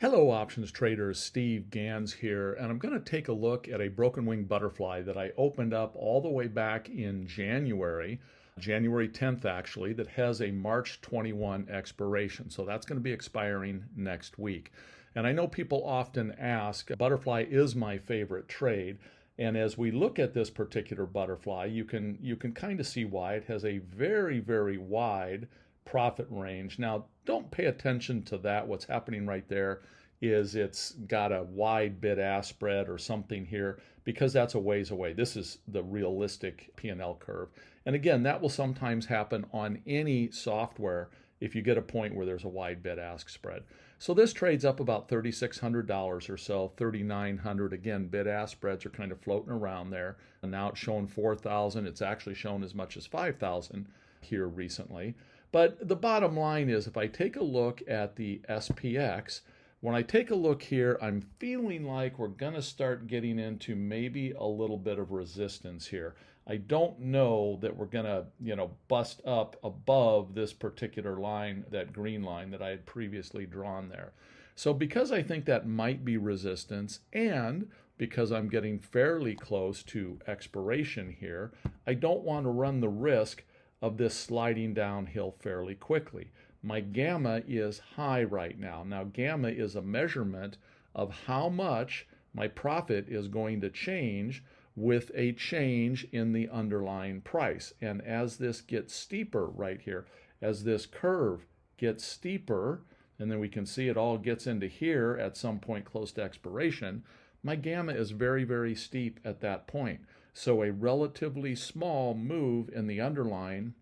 Hello, options traders. Steve Ganz here, and I'm going to take a look at a broken wing butterfly that I opened up all the way back in January 10th actually, that has a March 21 expiration. So that's going to be expiring next week. And I know people often ask, butterfly is my favorite trade. And as we look at this particular butterfly, you can kind of see why. It has a very, very wide profit range. Now, don't pay attention to that. What's happening right there is it's got a wide bid-ask spread or something here, because that's a ways away. This is the realistic P&L curve. And again, that will sometimes happen on any software if you get a point where there's a wide bid-ask spread. So this trades up about $3,600 or so, $3,900. Again, bid-ask spreads are kind of floating around there. And now it's showing 4,000. It's actually shown as much as 5,000 here recently. But the bottom line is, if I take a look at the SPX, when I take a look here, I'm feeling like we're going to start getting into maybe a little bit of resistance here. I don't know that we're going to, bust up above this particular line, that green line that I had previously drawn there. So because I think that might be resistance, and because I'm getting fairly close to expiration here, I don't want to run the risk of this sliding downhill fairly quickly. My gamma is high right now. Now, gamma is a measurement of how much my profit is going to change with a change in the underlying price. And as this gets steeper right here, as this curve gets steeper, and then we can see it all gets into here at some point close to expiration, my gamma is very, very steep at that point. So a relatively small move in the underlying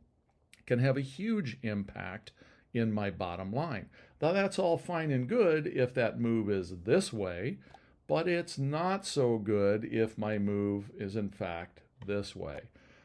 can have a huge impact in my bottom line. Now, that's all fine and good if that move is this way, but it's not so good if my move is in fact this way.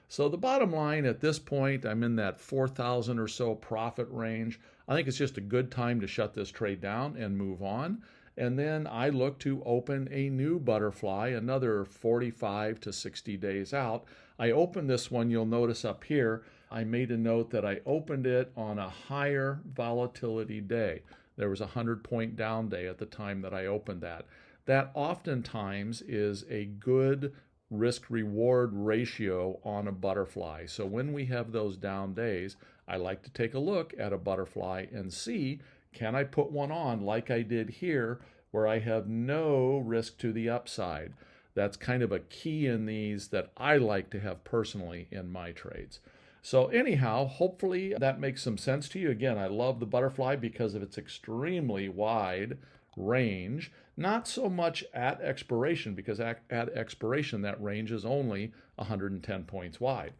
So the bottom line at this point, I'm in that 4,000 or so profit range. I think it's just a good time to shut this trade down and move on. And then I look to open a new butterfly another 45 to 60 days out. I opened this one, you'll notice up here, I made a note that I opened it on a higher volatility day. There was a 100-point down day at the time that I opened that. That oftentimes is a good risk-reward ratio on a butterfly. So when we have those down days, I like to take a look at a butterfly and see, can I put one on like I did here, where I have no risk to the upside? That's kind of a key in these that I like to have personally in my trades. So anyhow, hopefully that makes some sense to you. Again, I love the butterfly because of its extremely wide range. Not so much at expiration, because at expiration that range is only 110 points wide.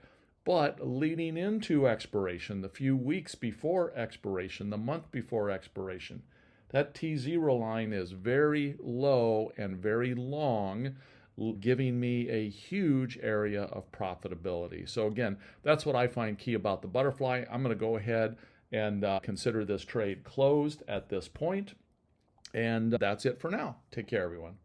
But leading into expiration, the few weeks before expiration, the month before expiration, that T0 line is very low and very long, giving me a huge area of profitability. So again, that's what I find key about the butterfly. I'm going to go ahead and consider this trade closed at this point. And that's it for now. Take care, everyone.